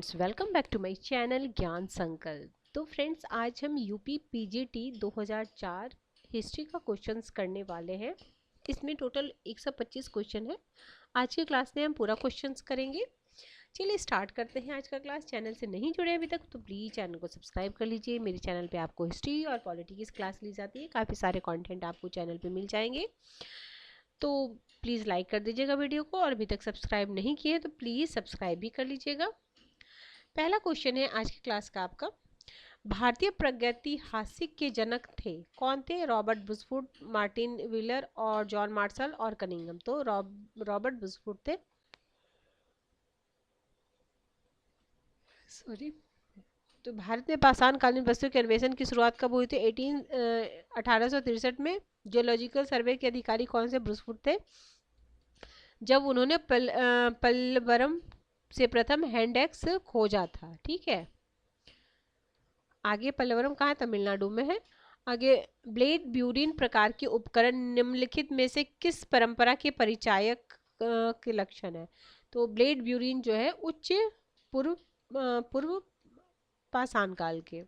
Friends, welcome back to my channel Gyan Sankalp. तो friends, आज हम यूपी पीजीटी 2004 हिस्ट्री का क्वेश्चंस करने वाले हैं। इसमें टोटल 125 क्वेश्चन है। आज की क्लास में हम पूरा क्वेश्चंस करेंगे। चलिए स्टार्ट करते हैं आज का क्लास। चैनल से नहीं जुड़े अभी तक तो प्लीज़ चैनल को सब्सक्राइब कर लीजिए। मेरे चैनल पे आपको हिस्ट्री और पॉलिटी की क्लास ली जाती है। काफ़ी सारे कंटेंट आपको चैनल पे मिल जाएंगे, तो प्लीज़ लाइक कर दीजिएगा वीडियो को, और अभी तक सब्सक्राइब नहीं किए तो प्लीज़ सब्सक्राइब भी कर लीजिएगा। पहला क्वेश्चन है आज की क्लास का आपका, भारतीय प्रागैतिहासिक के जनक थे कौन थे? रॉबर्ट बुशफूड, मार्टिन व्हीलर और जॉन मार्शल और कनिंघम। तो रॉबर्ट बुशफूड थे। सॉरी। तो भारत में पाषाणकालीन वस्तु के अन्वेषण की शुरुआत कब हुई थी? 1863 में। जियोलॉजिकल सर्वे के अधिकारी कौन से? बुशफूड थे। जब उन्होंने पल्लवरम से प्रथम हैंड एक्स खोजा था। ठीक है। आगे पल्लवरम कहाँ है? तमिलनाडु में है। आगे, ब्लेड ब्यूरिन प्रकार के उपकरण निम्नलिखित में से किस परंपरा के परिचायक के लक्षण है? तो ब्लेड ब्यूरिन जो है उच्च पूर्व पाषाण काल के।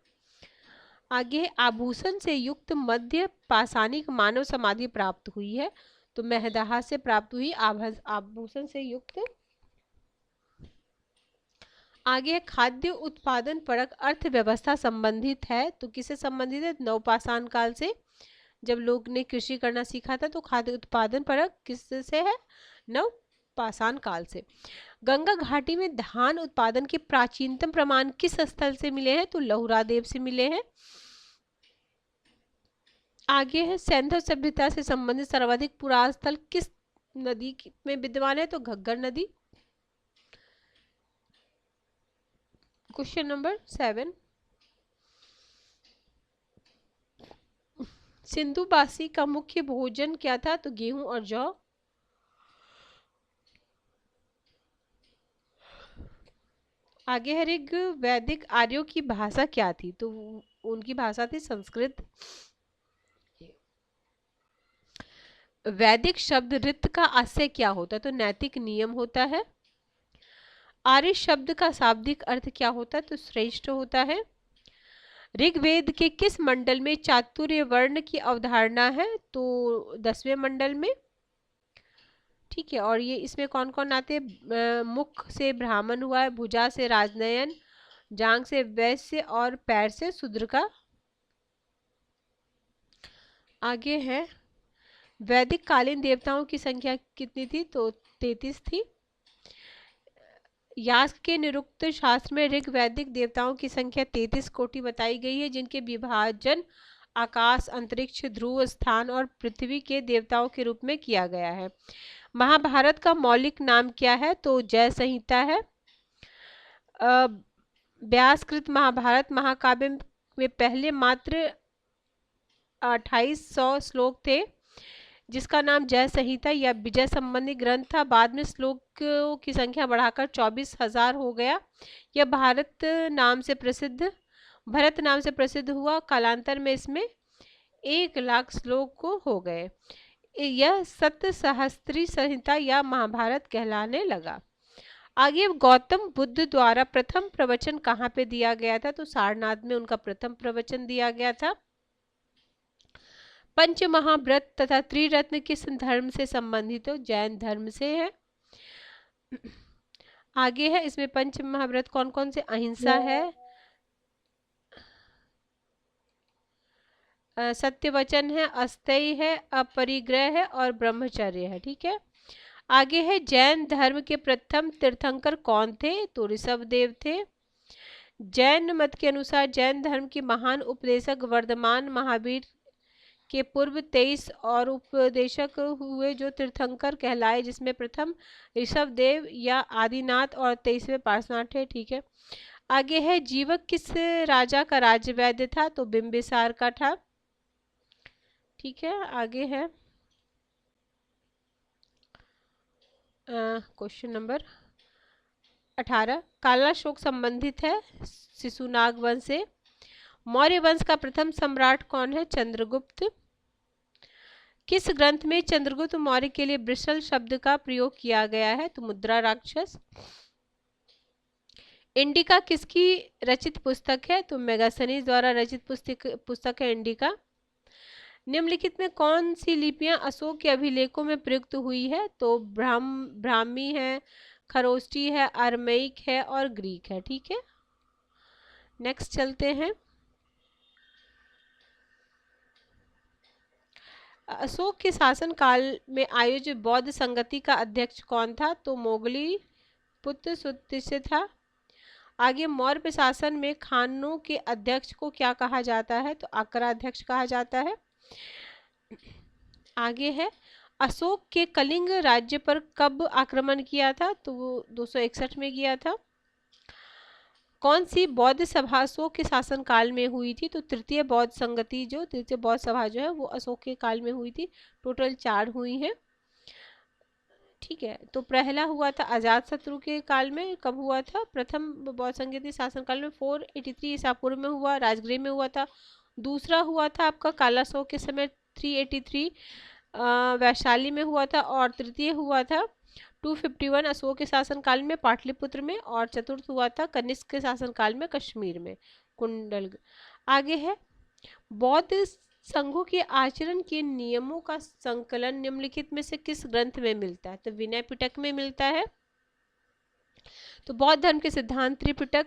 आगे, आभूषण से युक्त मध्य पाषाणिक मानव समाधि प्राप्त हुई है। तो मेहदहा से प्राप्त हुई आभूषण से युक्त। आगे, खाद्य उत्पादन परक अर्थव्यवस्था संबंधित है। तो किससे संबंधित है? नवपाषाण काल से। जब लोग ने कृषि करना सीखा था तो खाद्य उत्पादन परक किससे है? नवपाषाण काल से। गंगा घाटी में धान उत्पादन के प्राचीनतम प्रमाण किस स्थल से मिले हैं? तो लहुरा देव से मिले हैं। आगे है, सैंधव सभ्यता से संबंधित सर्वाधिक पुरातन स्थल किस नदी में विद्यमान है? तो घग्गर नदी। क्वेश्चन नंबर 7, सिंधुवासी का मुख्य भोजन क्या था? तो गेहूं और जौ। आगे है, ऋग वैदिक आर्यों की भाषा क्या थी? तो उनकी भाषा थी संस्कृत। वैदिक शब्द ऋत का आशय क्या होता है? तो नैतिक नियम होता है। आर्य शब्द का शाब्दिक अर्थ क्या होता है? तो श्रेष्ठ होता है। ऋग्वेद के किस मंडल में चातुर्य वर्ण की अवधारणा है? तो 10वें मंडल में। ठीक है। और ये इसमें कौन कौन आते हैं? मुख से ब्राह्मण हुआ है, भुजा से राजनयन, जांग से वैश्य और पैर से शूद्र का। आगे है, वैदिक कालीन देवताओं की संख्या कितनी थी? तो 33 थी। यास्क के निरुक्त शास्त्र में ऋग वैदिक देवताओं की संख्या 33 कोटि बताई गई है, जिनके विभाजन आकाश, अंतरिक्ष, ध्रुव स्थान और पृथ्वी के देवताओं के रूप में किया गया है। महाभारत का मौलिक नाम क्या है? तो जय संहिता है। व्यासकृत महाभारत महाकाव्य में पहले मात्र 2800 श्लोक थे, जिसका नाम जय संहिता या विजय संबंधी ग्रंथ था। बाद में श्लोकों की संख्या बढ़ाकर 24,000 हो गया। यह भरत नाम से प्रसिद्ध हुआ। कालांतर में इसमें 1,00,000 श्लोक हो गए। यह सप्तसहस्त्री संहिता या महाभारत कहलाने लगा। आगे, गौतम बुद्ध द्वारा प्रथम प्रवचन कहाँ पे दिया गया था? तो सारनाथ में उनका प्रथम प्रवचन दिया गया था। पंच महाव्रत तथा त्रिरत्न किस धर्म से संबंधित हो? जैन धर्म से है। आगे है, इसमें पंच महाव्रत कौन कौन से? अहिंसा है, सत्य वचन है, अस्तेय है, अपरिग्रह है और ब्रह्मचर्य है। ठीक है। आगे है, जैन धर्म के प्रथम तीर्थंकर कौन थे? तो ऋषभदेव थे। जैन मत के अनुसार जैन धर्म के महान उपदेशक वर्धमान महावीर के पूर्व 23 और उपदेशक हुए जो तीर्थंकर कहलाए, जिसमें प्रथम ऋषभदेव या आदिनाथ और 23वें पार्श्वनाथ है। ठीक है। आगे है, जीवक किस राजा का राज्यवैद्य था? तो बिंबिसार का था। ठीक है। आगे है, क्वेश्चन नंबर 18, काला शोक संबंधित है शिशुनाग वंश से। मौर्य वंश का प्रथम सम्राट कौन है? चंद्रगुप्त। किस ग्रंथ में चंद्रगुप्त मौर्य के लिए ब्रिशल शब्द का प्रयोग किया गया है? तो मुद्रा राक्षस। इंडिका किसकी रचित पुस्तक है? तो मेगास्थनीज द्वारा रचित पुस्तक है इंडिका। निम्नलिखित में कौन सी लिपियां अशोक के अभिलेखों में प्रयुक्त हुई है? तो ब्राह्मी है, खरोष्टी है, अरमैक है और ग्रीक है। ठीक है, नेक्स्ट चलते हैं। अशोक के शासन काल में आयोजित बौद्ध संगति का अध्यक्ष कौन था? तो मोगली पुत्र सुतिष्य था। आगे मौर्य प्रशासन में खानों के अध्यक्ष को क्या कहा जाता है? तो अकराध्यक्ष कहा जाता है। आगे है, अशोक के कलिंग राज्य पर कब आक्रमण किया था? तो वो 261 में किया था। कौन सी बौद्ध सभा अशोक के शासन काल में हुई थी? तो तृतीय बौद्ध सभा जो है वो अशोक के काल में हुई थी। टोटल 4 हुई हैं। ठीक है, तो पहला हुआ था अजात शत्रु के काल में। कब हुआ था? प्रथम बौद्ध संगति शासन काल में 483 ईसा पूर्व में हुआ, राजगृह में हुआ था। दूसरा हुआ था आपका कालाशोक के समय 383 वैशाली में हुआ था। और तृतीय हुआ था 251 अशोक के शासन काल में पाटलिपुत्र में। और चतुर्थ हुआ था कनिष्क के शासन काल में कश्मीर में, कुंडल। आगे है, बौद्ध संघों के आचरण के नियमों का संकलन निम्नलिखित में से किस ग्रंथ में मिलता है? तो विनय पिटक में मिलता है। तो बौद्ध धर्म के सिद्धांत त्रिपिटक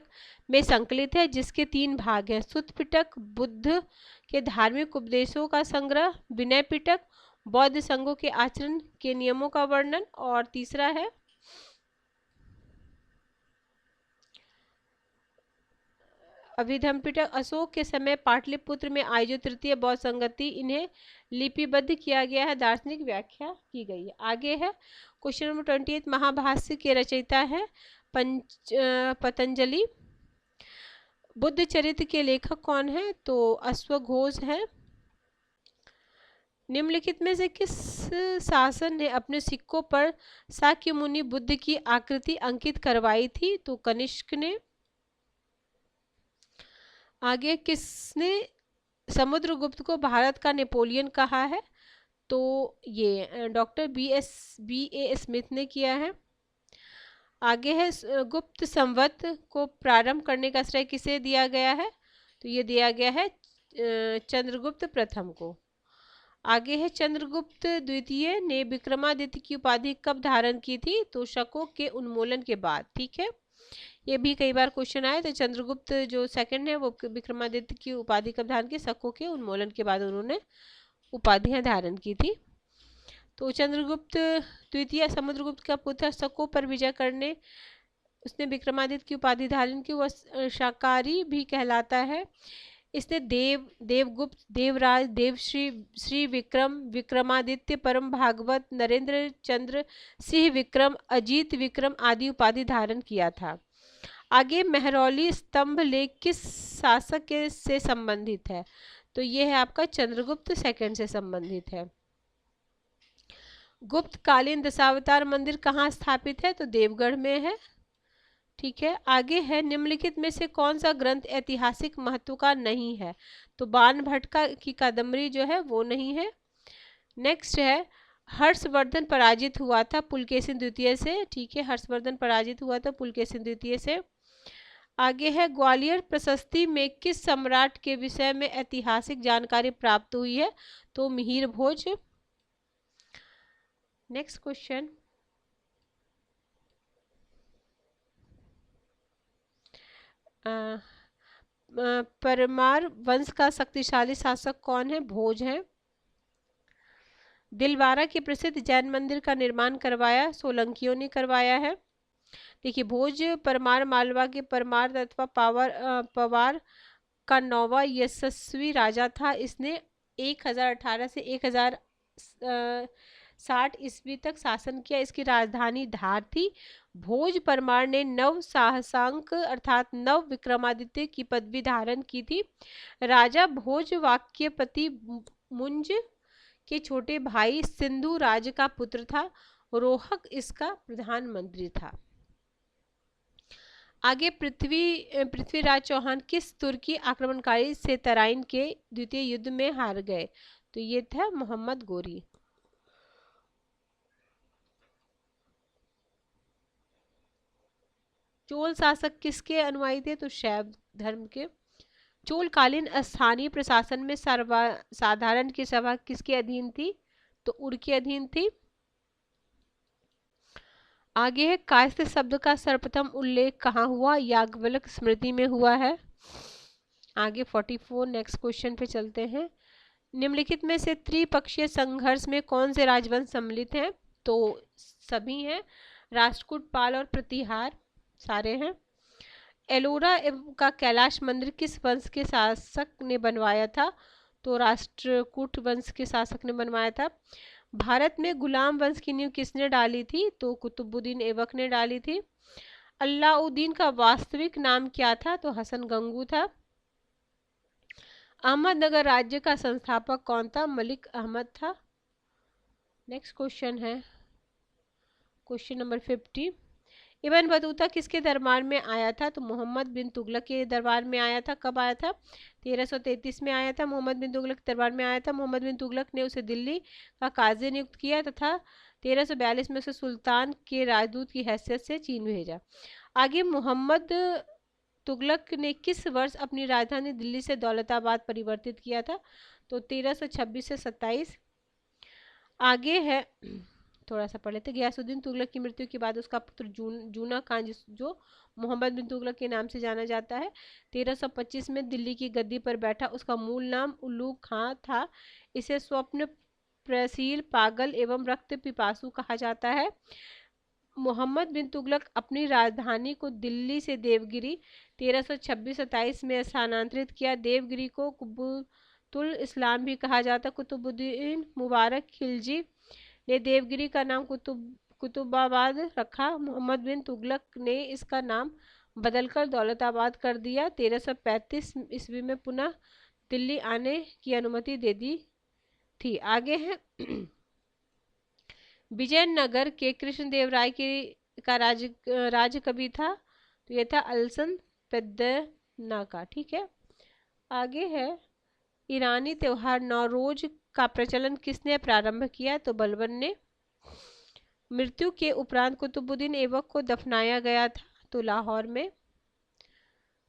में संकलित है, जिसके 3 भाग हैं। सुत्त पिटक बुद्ध के धार्मिक उपदेशों का संग्रह, विनय पिटक बौद्ध संघों के आचरण के नियमों का वर्णन, और तीसरा है अभिधम्म पिटक। अशोक के समय पाटलिपुत्र में आयोजित तृतीय बौद्ध संगति, इन्हें लिपिबद्ध किया गया है, दार्शनिक व्याख्या की गई है। आगे है क्वेश्चन नंबर 28, महाभाष्य के रचयिता है पतंजलि। बुद्ध चरित्र के लेखक कौन है? तो अश्वघोष है। निम्नलिखित में से किस शासन ने अपने सिक्कों पर शाक्य मुनि बुद्ध की आकृति अंकित करवाई थी? तो कनिष्क ने। आगे किसने समुद्रगुप्त को भारत का नेपोलियन कहा है? तो ये डॉक्टर बी ए स्मिथ ने किया है। आगे है, गुप्त संवत को प्रारंभ करने का श्रेय किसे दिया गया है? तो ये दिया गया है चंद्रगुप्त प्रथम को। आगे है, चंद्रगुप्त द्वितीय ने विक्रमादित्य की उपाधि कब धारण की थी? तो शकों के उन्मूलन के बाद। ठीक है, ये भी कई बार क्वेश्चन आए। तो चंद्रगुप्त जो सेकंड है वो विक्रमादित्य की उपाधि कब धारण की? शकों के उन्मूलन के बाद उन्होंने उपाधियां धारण की थी। तो चंद्रगुप्त द्वितीय समुद्रगुप्त का पुत्र, शकों पर विजय करने उसने विक्रमादित्य की उपाधि धारण की। वह शाकाहारी भी कहलाता है। इसने देवगुप्त, देवराज, देवश्री, श्री विक्रम, विक्रमादित्य, परम भागवत, नरेंद्र चंद्र, सिंह विक्रम, अजीत विक्रम आदि उपाधि धारण किया था। आगे मेहरौली स्तंभ लेख किस शासक के से संबंधित है? तो ये है आपका चंद्रगुप्त सेकंड से संबंधित है। गुप्त कालीन दशावतार मंदिर कहाँ स्थापित है? तो देवगढ़ में है। ठीक है, आगे है, निम्नलिखित में से कौन सा ग्रंथ ऐतिहासिक महत्व का नहीं है? तो बाण भट्ट की कादम्बरी जो है वो नहीं है। नेक्स्ट है, हर्षवर्धन पराजित हुआ था पुलकेशिन द्वितीय से। ठीक है, हर्षवर्धन पराजित हुआ था पुलकेशिन द्वितीय से। आगे है, ग्वालियर प्रशस्ति में किस सम्राट के विषय में ऐतिहासिक जानकारी प्राप्त हुई है? तो मिहिर भोज। नेक्स्ट क्वेश्चन, परमार वंश का शक्तिशाली शासक कौन है? भोज है। दिलवारा के प्रसिद्ध जैन मंदिर का निर्माण करवाया सोलंकियों ने करवाया है। देखिए, भोज परमार मालवा के परमार अथवा पवार का 9वां यशस्वी राजा था। इसने 1018 से 1060 ईस्वी तक शासन किया। इसकी राजधानी धार थी। भोज परमार ने नव साहसांक अर्थात नव विक्रमादित्य की पदवी धारण की थी। राजा भोज वाक्यपति मुंज के छोटे भाई सिंधु राज का पुत्र था। रोहक इसका प्रधानमंत्री था। आगे, पृथ्वीराज चौहान किस तुर्की आक्रमणकारी से तराइन के द्वितीय युद्ध में हार गए? तो ये था मोहम्मद गोरी। चोल शासक किसके अनुयायी थे? तो शैव धर्म के। चोलकालीन स्थानीय प्रशासन में साधारण की सभा किसके अधीन थी? तो उर के अधीन थी। आगे है, कायस्थ शब्द का सर्वप्रथम उल्लेख कहाँ हुआ? याज्ञवल्क्य स्मृति में हुआ है। आगे 44 नेक्स्ट क्वेश्चन पे चलते हैं। निम्नलिखित में से त्रिपक्षीय संघर्ष में कौन से राजवंश सम्मिलित हैं? तो सभी हैं, राष्ट्रकूट, पाल और प्रतिहार सारे हैं। एलोरा का कैलाश मंदिर किस वंश के शासक ने बनवाया था? तो राष्ट्रकूट वंश के शासक ने बनवाया था। भारत में गुलाम वंश की नींव किसने डाली थी? तो कुतुबुद्दीन ऐबक ने डाली थी। अलाउद्दीन का वास्तविक नाम क्या था? तो हसन गंगू था। अहमदनगर राज्य का संस्थापक कौन था? मलिक अहमद था। नेक्स्ट क्वेश्चन है क्वेश्चन नंबर 50। इब्न बतूता किसके दरबार में आया था? तो मोहम्मद बिन तुगलक के दरबार में आया था। कब आया था? 1333 में आया था। मोहम्मद बिन तुगलक के दरबार में आया था। मोहम्मद बिन तुगलक ने उसे दिल्ली का काजी नियुक्त किया तथा 1342 में उसे सुल्तान के राजदूत की हैसियत से चीन भेजा। आगे मोहम्मद तुगलक ने किस वर्ष अपनी राजधानी दिल्ली से दौलताबाद परिवर्तित किया था? तो 1326 से 27। आगे है, थोड़ा सा पढ़ लेते। गयासुद्दीन तुगलक की मृत्यु के बाद उसका पुत्र जूना खान जो मोहम्मद बिन तुगलक के नाम से जाना जाता है, 1325 में दिल्ली की गद्दी पर बैठा। उसका मूल नाम उल्लू खां था। इसे स्वप्न प्रसील, पागल एवं रक्त पिपासु कहा जाता है। मोहम्मद बिन तुगलक अपनी राजधानी को दिल्ली से देवगिरी 1326-27 में स्थानांतरित किया। देवगिरी को कुतुबुल इस्लाम भी कहा जाता। कुतुबुद्दीन मुबारक खिलजी ने देवगिरी का नाम कुतुबाबाद रखा। मोहम्मद बिन तुगलक ने इसका नाम बदलकर दौलताबाद कर दिया। 1335 ईस्वी में पुनः दिल्ली आने की अनुमति दे दी थी। आगे है, विजयनगर के कृष्णदेवराय का राज्य कभी था? तो यह था अलसन पेद्दना का। ठीक है। आगे है, ईरानी त्योहार नौरोज का प्रचलन किसने प्रारंभ किया? तो बलबन ने। मृत्यु के उपरांत कुतुबुद्दीन ऐबक को दफनाया गया था। तो लाहौर में।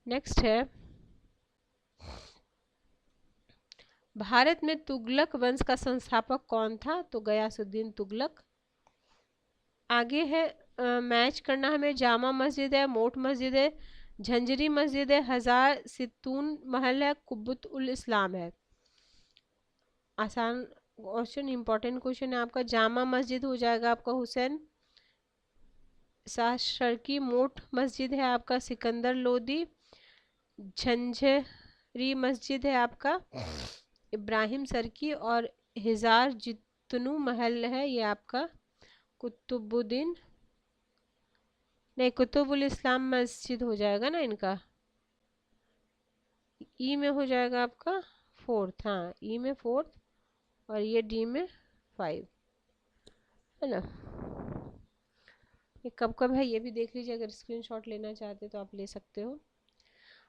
नेक्स्ट है, भारत में तुगलक वंश का संस्थापक कौन था? तो गयासुद्दीन तुगलक। आगे है, मैच करना हमें। जामा मस्जिद है, मोट मस्जिद है, झंझरी मस्जिद है, हजार सितून महल है, कुब्बत उल इस्लाम है। आसान क्वेश्चन, इंपॉर्टेंट क्वेश्चन है आपका। जामा मस्जिद हो जाएगा आपका हुसैन शाह शर्की। मोट मस्जिद है आपका सिकंदर लोदी। झंझरी मस्जिद है आपका इब्राहिम सरकी। और हजार जितनु महल है ये आपका कुतुबुद्दीन, नहीं कुतुबुल इस्लाम मस्जिद हो जाएगा ना इनका। ई में हो जाएगा आपका 4th। हाँ, ई में 4th और ये डी में 5 है ना। ये कब कब है ये भी देख लीजिए, अगर स्क्रीनशॉट लेना चाहते तो आप ले सकते हो।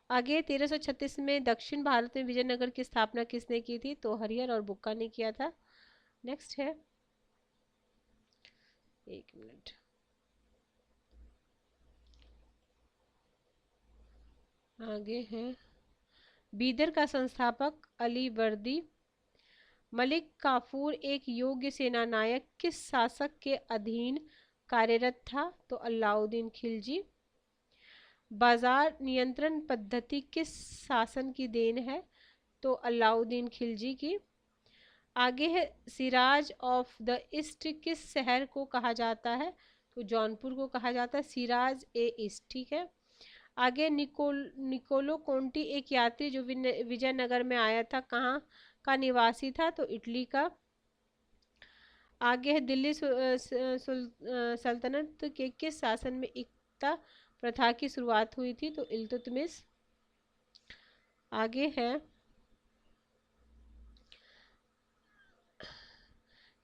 आगे 1336 में दक्षिण भारत में विजयनगर की स्थापना किसने की थी? तो हरिहर और बुक्का ने किया था। नेक्स्ट है, एक मिनट, आगे है, बीदर का संस्थापक अलीवर्दी। मलिक काफूर एक योग्य सेना नायक किस शासक के अधीन कार्यरत था? तो अलाउद्दीन खिलजी। बाजार नियंत्रण पद्धति किस शासन की देन है? तो अलाउद्दीन खिलजी की। आगे है, सिराज ऑफ द ईस्ट किस शहर को कहा जाता है? तो जौनपुर को कहा जाता है सिराज ए ईस्ट। ठीक है। आगे निकोलो कोंटी एक यात्री जो विजयनगर में आया था, कहाँ का निवासी था? तो इटली का। आगे है, दिल्ली सल्तनत के किस शासन में इक्ता प्रथा की शुरुआत हुई थी? तो इल्तुतमिश। आगे है,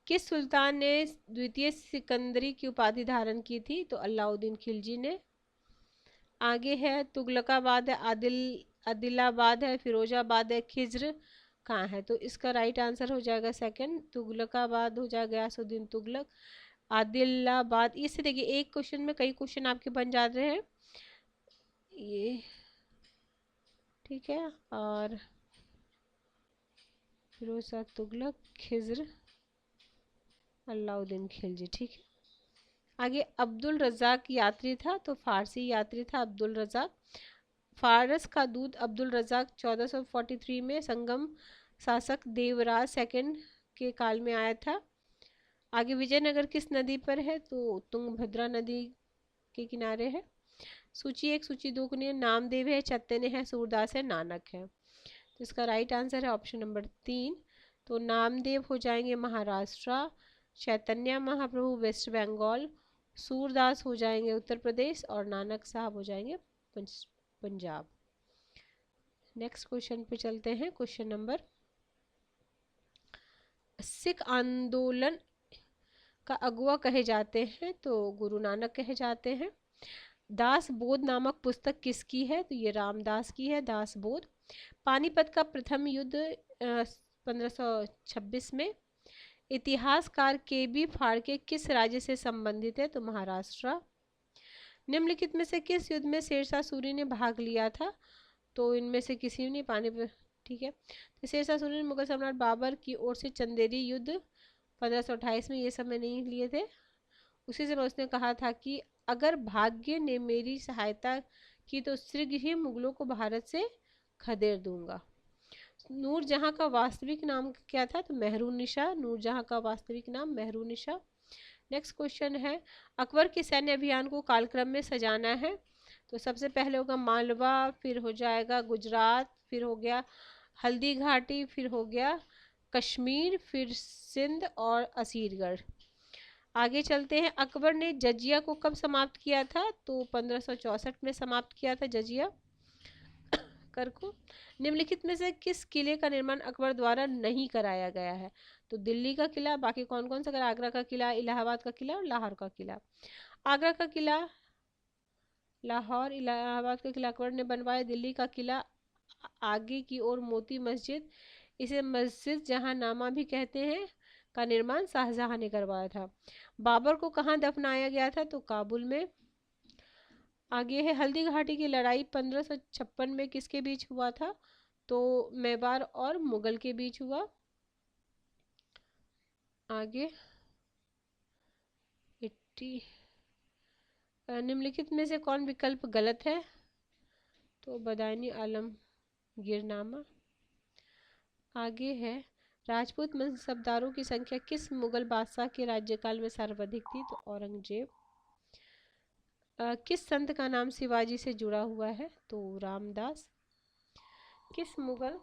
किस सुल्तान ने द्वितीय सिकंदरी की उपाधि धारण की थी? तो अलाउद्दीन खिलजी ने। आगे है, तुगलकाबाद है, आदिलाबाद है, फिरोजाबाद है, खिज्र कहाँ है? तो इसका राइट आंसर हो जाएगा सेकंड, तुगलकाबाद हो जाएगा, गयासुद्दीन तुगलक। आदिलाबाद, इससे देखिए एक क्वेश्चन में कई क्वेश्चन आपके बन जाते हैं। ये ठीक है। और फिरोज शाह तुगलक, खिज्र, अलाउद्दीन खिलजी, ठीक है। आगे अब्दुल रज़ाक यात्री था, तो फारसी यात्री था अब्दुल रज़ाक। फारस का दूत अब्दुल रज़ाक 1443 में संगम शासक देवराज सेकंड के काल में आया था। आगे विजयनगर किस नदी पर है, तो तुंगभद्रा नदी के किनारे है। सूची 1 सूची 2 के लिए नामदेव है, चैतन्य है, सूरदास है, नानक है। तो इसका राइट आंसर है ऑप्शन नंबर 3। तो नामदेव हो जाएंगे महाराष्ट्र, चैतन्य महाप्रभु वेस्ट बंगाल, सूरदास हो जाएंगे उत्तर प्रदेश और नानक साहब हो जाएंगे पंजाब। नेक्स्ट क्वेश्चन पे चलते हैं। क्वेश्चन नंबर, सिख आंदोलन का अगुआ कहे जाते हैं, तो गुरु नानक कहे जाते हैं। दास बोध नामक पुस्तक किसकी है, तो ये रामदास की है, दास बोध। पानीपत का प्रथम युद्ध 1526 में। इतिहासकार के बी फाड़के किस राज्य से संबंधित है, तो महाराष्ट्र। निम्नलिखित में से किस युद्ध में शेरशाह सूरी ने भाग लिया था, तो इनमें से किसी ने पानीपत, ठीक है। तो शेरशाह सूरी ने मुगल सम्राट बाबर की ओर से चंदेरी युद्ध 1528 में ये समय नहीं लिए थे। उसी समय उसने कहा था कि अगर भाग्य ने मेरी सहायता की तो शीघ्र ही मुगलों को भारत से खदेड़ दूंगा। नूरजहां का वास्तविक नाम क्या था, तो मेहरुनिशा। नूरजहां का वास्तविक नाम मेहरुनिशा। नेक्स्ट क्वेश्चन है, अकबर के सैन्य अभियान को कालक्रम में सजाना है, तो सबसे पहले होगा मालवा, फिर हो जाएगा गुजरात, फिर हो गया हल्दी घाटी, फिर हो गया कश्मीर, फिर सिंध और असीरगढ़। आगे चलते हैं, अकबर ने जजिया को कब समाप्त किया था, तो 1564 में समाप्त किया था जजिया कर को। निम्नलिखित में से किस किले का निर्माण अकबर द्वारा नहीं कराया गया है, तो दिल्ली का किला, बाकी कौन कौन सा करा, आगरा का किला, इलाहाबाद का किला और लाहौर का किला। आगरा का किला, लाहौर, इलाहाबाद का किला अकबर ने बनवाया। दिल्ली का किला आगे की ओर मोती मस्जिद, इसे मस्जिद जहांनामा भी कहते हैं, का निर्माण शाहजहां ने करवाया था। बाबर को कहाँ दफनाया गया था, तो काबुल में। आगे है, हल्दी घाटी की लड़ाई 1556 में किसके बीच हुआ था, तो मेवाड़ और मुगल के बीच हुआ। आगे 80, निम्नलिखित में से कौन विकल्प गलत है, तो बदायूं आलमगीरनामा। आगे है, राजपूत मनसबदारों की संख्या किस मुगल बादशाह के राज्यकाल में सर्वाधिक थी, तो औरंगजेब। किस संत का नाम शिवाजी से जुड़ा हुआ है, तो रामदास। किस मुगल,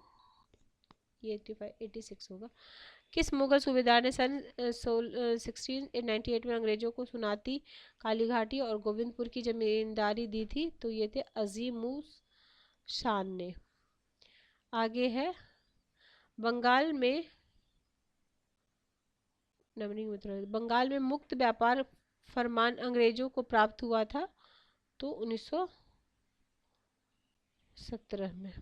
ये 86 होगा, किस मुगल सूबेदार ने सन 1698 में अंग्रेजों को सुनाती, काली घाटी और गोविंदपुर की जमींदारी दी थी, तो ये थे अजीमुस शान ने। आगे है, बंगाल में बंगाल में मुक्त व्यापार फरमान अंग्रेजों को प्राप्त हुआ था, तो 1917 में।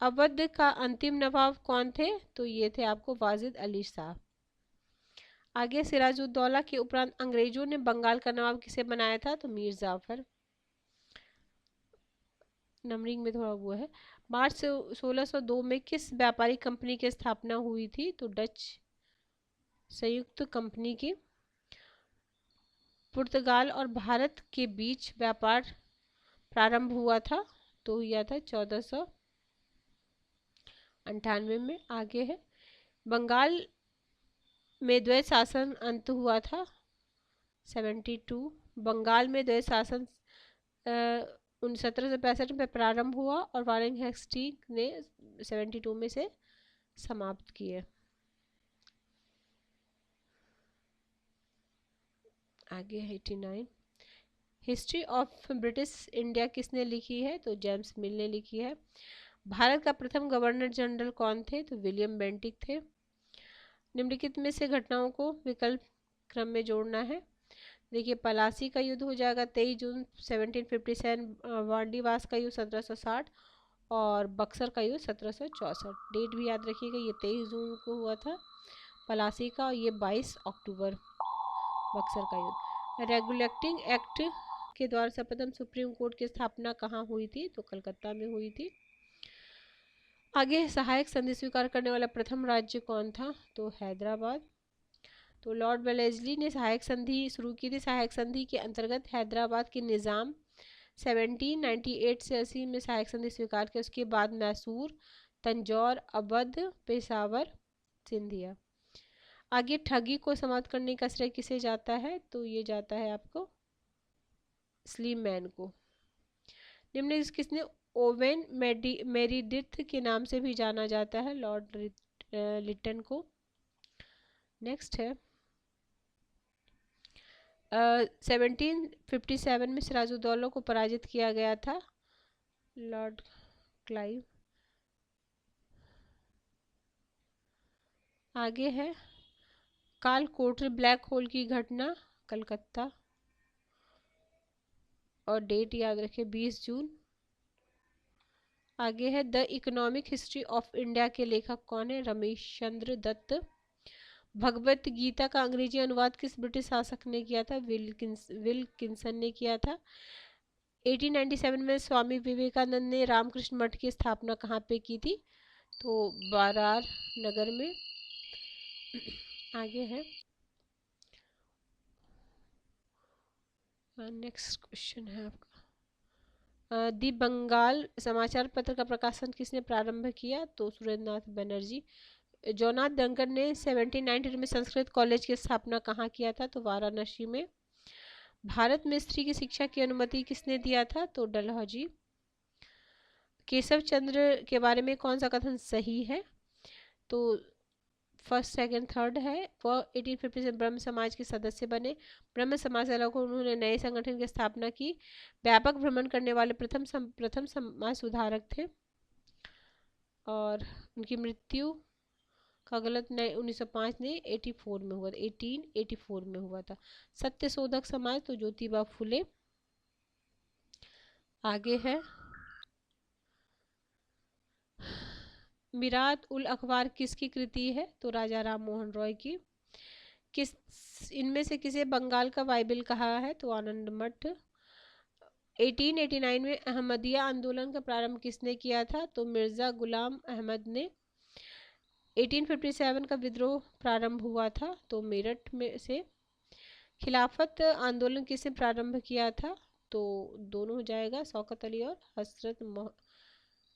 अवध का अंतिम नवाब कौन थे, तो ये थे आपको वाजिद अली शाह। आगे सिराजुद्दौला के उपरांत अंग्रेजों ने बंगाल का नवाब किसे बनाया था, तो मीर जाफर। नंबरिंग में थोड़ा वो है। मार्च 1602 में किस व्यापारिक कंपनी की स्थापना हुई थी, तो डच संयुक्त कंपनी की। पुर्तगाल और भारत के बीच व्यापार प्रारंभ हुआ था, तो हुआ था 1498 में। आगे है, बंगाल में द्वैत शासन अंत हुआ था 72। बंगाल में द्वैत शासन 1765 में प्रारंभ हुआ और वारेन हेस्टिंग ने 72 में से समाप्त किए। आगे 89, हिस्ट्री ऑफ ब्रिटिश इंडिया किसने लिखी है, तो जेम्स मिल ने लिखी है। भारत का प्रथम गवर्नर जनरल कौन थे, तो विलियम बेंटिक थे। निम्नलिखित में से घटनाओं को विकल्प क्रम में जोड़ना है। देखिए, पलासी का युद्ध हो जाएगा 23 जून 1757, वांडीवास का युद्ध 1760 और बक्सर का युद्ध 1764। डेट भी याद रखिएगा, ये 23 जून को हुआ था पलासी का, और ये 22 अक्टूबर बक्सर का युद्ध। रेगुलेटिंग एक्ट के द्वारा सर्वप्रथम सुप्रीम कोर्ट की स्थापना कहाँ हुई थी? तो कलकत्ता में हुई थी। आगे, सहायक संधि स्वीकार करने वाला प्रथम राज्य कौन था? तो हैदराबाद। तो लॉर्ड वेलेस्ली ने सहायक संधि शुरू की थी। सहायक संधि के अंतर्गत हैदराबाद के निज़ाम 1798 से 80 में सहायक संधि स्वीकार की। उसके बाद मैसूर, तंजौर, अवध, पेशावर, सिंधिया। आगे, ठगी को समाप्त करने का श्रेय किसे जाता है? तो ये जाता है आपको स्लीमैन को। निम्नलिखित किसने ओवेन मेरिडिथ के नाम से भी जाना जाता है? लॉर्ड लिटन को। नेक्स्ट है 1757 में सिराजुद्दौला को पराजित किया गया था? Lord Clive. आगे है कालकोटरी ब्लैक होल की घटना, कलकत्ता। और डेट याद रखें 20 जून। आगे है the economic history of India के लेखक कौन है? रमेशचंद्र दत्त। भगवत गीता का अंग्रेजी अनुवाद किस ब्रिटिश शासक ने किया था? विल्किंसन ने किया था। 1897 में स्वामी विवेकानंद ने रामकृष्ण मठ की स्थापना कहाँ पे की थी? तो बारार नगर में। आगे है नेक्स्ट क्वेश्चन है आपका, दी बंगाल समाचार पत्र का प्रकाशन किसने प्रारंभ किया? तो सुरेंद्रनाथ बनर्जी। जोनाथ डंकन ने 1792 में संस्कृत कॉलेज की स्थापना कहाँ किया था? तो वाराणसी में। भारत में स्त्री की शिक्षा की अनुमति किसने दिया था? तो डलहौजी। केशव चंद्र के बारे में कौन सा कथन सही है? तो फर्स्ट, सेकंड, थर्ड है। वह 1850 से ब्रह्म समाज के सदस्य बने। ब्रह्म समाज से अलग उन्होंने नए संगठन की स्थापना की। व्यापक भ्रमण करने वाले प्रथम समाज सुधारक थे। और उनकी मृत्यु का गलत 1905 ने 84 में हुआ था, 1884 में हुआ था। सत्य शोधक समाज, तो ज्योतिबा फुले। आगे है मिरात उल अखबार किसकी कृति है? तो राजा राम मोहन रॉय की। किस इनमें से किसे बंगाल का बाइबिल कहा है? तो आनंद मठ। 1889 में अहमदिया आंदोलन का प्रारंभ किसने किया था? तो मिर्जा गुलाम अहमद ने। 1857 का विद्रोह प्रारंभ हुआ था? तो मेरठ में से। खिलाफत आंदोलन किसने प्रारंभ किया था? तो दोनों हो जाएगा, शौकत अली और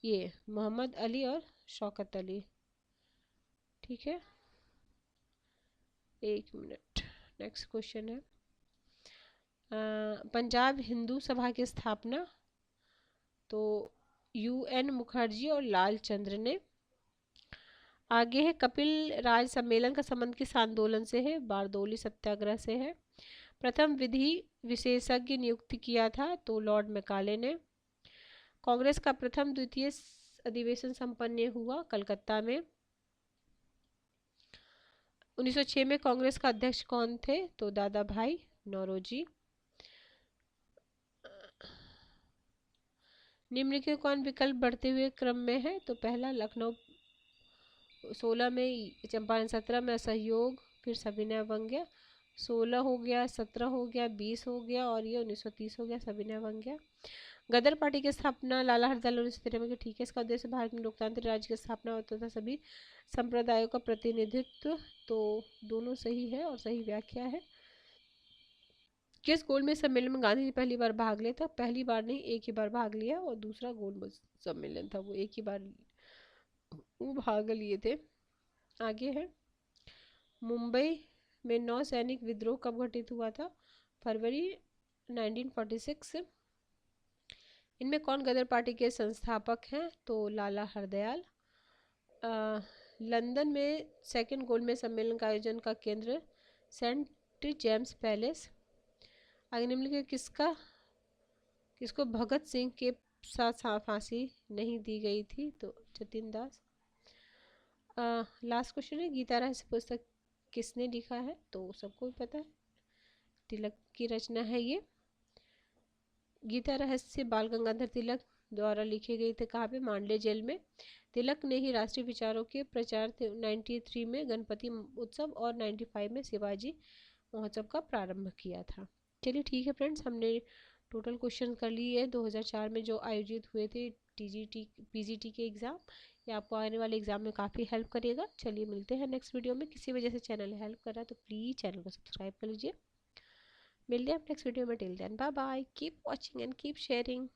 ये मोहम्मद अली और शौकत अली। ठीक है, एक मिनट। नेक्स्ट क्वेश्चन है पंजाब हिंदू सभा की स्थापना? तो UN मुखर्जी और लाल चंद्र ने। आगे है कपिल राज सम्मेलन का संबंध किस आंदोलन से है? बारदोली सत्याग्रह से है। प्रथम विधि विशेषज्ञ नियुक्त किया था? तो लॉर्ड मैकाले ने। कांग्रेस का प्रथम द्वितीय अधिवेशन संपन्न हुआ कलकत्ता में। 1906 में कांग्रेस का अध्यक्ष कौन थे? तो दादा भाई नौरोजी। निम्नलिखित कौन विकल्प बढ़ते हुए क्रम में है? तो पहला लखनऊ 16 में, चंपारण 17 में, असहयोग, फिर सविनय अवज्ञा। 16 हो गया, 17 हो गया, 20 हो गया और ये 1930 हो गया, सविनय अवज्ञा। गदर पार्टी की स्थापना लाला हरदयाल 1993 में। ठीक है, इसका उद्देश्य भारत में लोकतांत्रिक राज्य की स्थापना होता था, सभी संप्रदायों का प्रतिनिधित्व। तो दोनों सही है और सही व्याख्या है। किस गोलमेज सम्मेलन में गांधी जी पहली बार भाग लिया था? पहली बार नहीं, एक ही बार भाग लिया, और दूसरा गोलमेज सम्मेलन था, वो एक ही बार वो भाग लिए थे। आगे है मुंबई में नौसैनिक विद्रोह कब घटित हुआ था? फरवरी 1946। इनमें कौन गदर पार्टी के संस्थापक हैं? तो लाला हरदयाल। लंदन में सेकंड गोलमेज सम्मेलन का आयोजन का केंद्र सेंट जेम्स पैलेस। आगे निम्नलिखित किसको भगत सिंह के साथ फांसी नहीं दी गई थी? तो जतिन दास। लास्ट क्वेश्चन है गीता रहस्य पुस्तक किसने लिखा है? तो सबको भी पता है, तिलक की रचना है ये। गीता रहस्य बाल गंगाधर तिलक द्वारा लिखे गए थे। कहाँ पे? मांडले जेल में। तिलक ने ही राष्ट्रीय विचारों के प्रचार 93 में गणपति उत्सव और 95 में शिवाजी महोत्सव का प्रारंभ किया था। चलिए ठीक है फ्रेंड्स, हमने टोटल क्वेश्चन कर लिए 2004 में जो आयोजित हुए थे टीजीटी पीजीटी के एग्ज़ाम। ये आपको आने वाले एग्ज़ाम में काफ़ी हेल्प करेगा। चलिए मिलते हैं नेक्स्ट वीडियो में। किसी वजह से चैनल हेल्प कर रहा है तो प्लीज़ चैनल को सब्सक्राइब कर लीजिए। मिलते हैं नेक्स्ट वीडियो में। Till then bye bye, keep watching and keep sharing.